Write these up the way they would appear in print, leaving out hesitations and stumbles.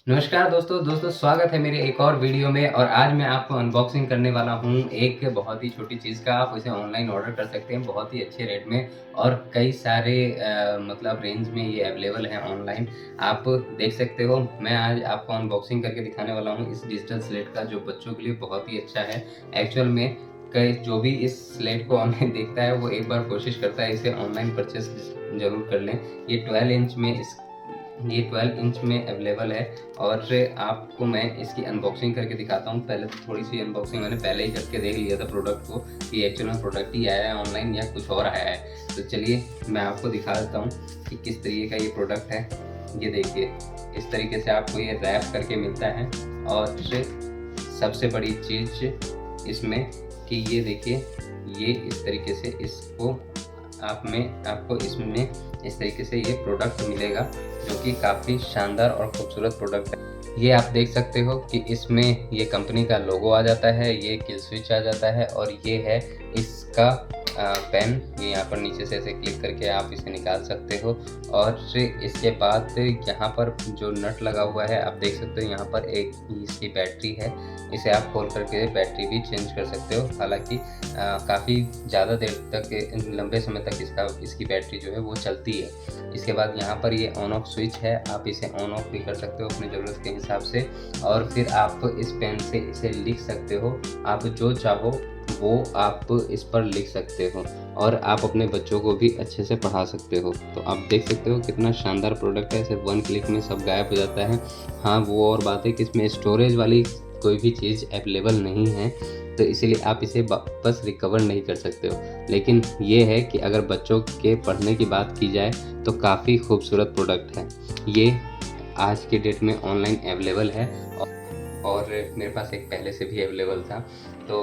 नमस्कार दोस्तों स्वागत है मेरे एक और वीडियो में और आज मैं आपको अनबॉक्सिंग करने वाला हूँ एक बहुत ही छोटी चीज़ का। आप इसे ऑनलाइन ऑर्डर कर सकते हैं बहुत ही अच्छे रेट में और कई सारे मतलब रेंज में ये अवेलेबल है ऑनलाइन। आप देख सकते हो। मैं आज आपको अनबॉक्सिंग करके दिखाने वाला हूँ इस डिजिटल स्लेट का, जो बच्चों के लिए बहुत ही अच्छा है। एक्चुअल में कई जो भी इस स्लेट को ऑनलाइन देखता है वो एक बार कोशिश करता है इसे ऑनलाइन परचेज़ ज़रूर कर लें। ये 12 इंच में अवेलेबल है और आपको मैं इसकी अनबॉक्सिंग करके दिखाता हूँ। पहले तो थोड़ी-सी अनबॉक्सिंग मैंने पहले ही करके देख लिया था प्रोडक्ट को कि एक्चुअल में प्रोडक्ट ही आया है ऑनलाइन या कुछ और आया है। तो चलिए मैं आपको दिखा देता हूँ कि किस तरीके का ये प्रोडक्ट है। ये देखिए, इस तरीके से आपको ये रैप करके मिलता है और सबसे बड़ी चीज़ इसमें कि ये देखिए, ये इस तरीके से इसको आपको इसमें इस तरीके से ये प्रोडक्ट मिलेगा, जो कि काफ़ी शानदार और खूबसूरत प्रोडक्ट है। ये आप देख सकते हो कि इसमें ये कंपनी का लोगो आ जाता है, ये किल स्विच आ जाता है और ये है इसका पेन। ये यहाँ पर नीचे से ऐसे क्लिक करके आप इसे निकाल सकते हो और इसके बाद यहाँ पर जो नट लगा हुआ है आप देख सकते हो। यहाँ पर एक इसकी बैटरी है, इसे आप खोल करके बैटरी भी चेंज कर सकते हो। हालाँकि काफ़ी ज़्यादा देर तक लंबे समय तक इसकी बैटरी जो है वो चलती है। इसके बाद यहाँ पर ये ऑन ऑफ स्विच है, आप इसे ऑन ऑफ भी कर सकते हो अपनी ज़रूरत के हिसाब से और फिर आप इस पेन से इसे लिख सकते हो। आप जो चाहो वो आप इस पर लिख सकते हो और आप अपने बच्चों को भी अच्छे से पढ़ा सकते हो। तो आप देख सकते हो कितना शानदार प्रोडक्ट है, सिर्फ 1 क्लिक में सब गायब हो जाता है। हाँ, वो और बात है कि इसमें स्टोरेज वाली कोई भी चीज़ अवेलेबल नहीं है, तो इसीलिए आप इसे वापस रिकवर नहीं कर सकते हो। लेकिन ये है कि अगर बच्चों के पढ़ने की बात की जाए तो काफ़ी खूबसूरत प्रोडक्ट है। ये आज के डेट में ऑनलाइन अवेलेबल है और मेरे पास एक पहले से भी अवेलेबल था। तो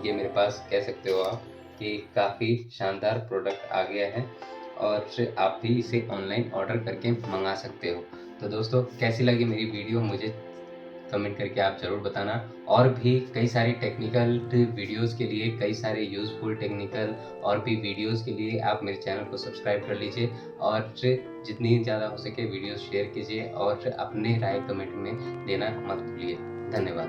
ये मेरे पास कह सकते हो आप कि काफ़ी शानदार प्रोडक्ट आ गया है और आप भी इसे ऑनलाइन ऑर्डर करके मँगा सकते हो। तो दोस्तों, कैसी लगी मेरी वीडियो मुझे कमेंट करके आप ज़रूर बताना। और भी कई सारी टेक्निकल वीडियोज़ के लिए, कई सारे यूज़फुल टेक्निकल और भी वीडियोज़ के लिए आप मेरे चैनल को सब्सक्राइब कर लीजिए और जितनी ज़्यादा हो सके वीडियोज़ शेयर कीजिए और अपने राय कमेंट में देना मत भूलिए। धन्यवाद।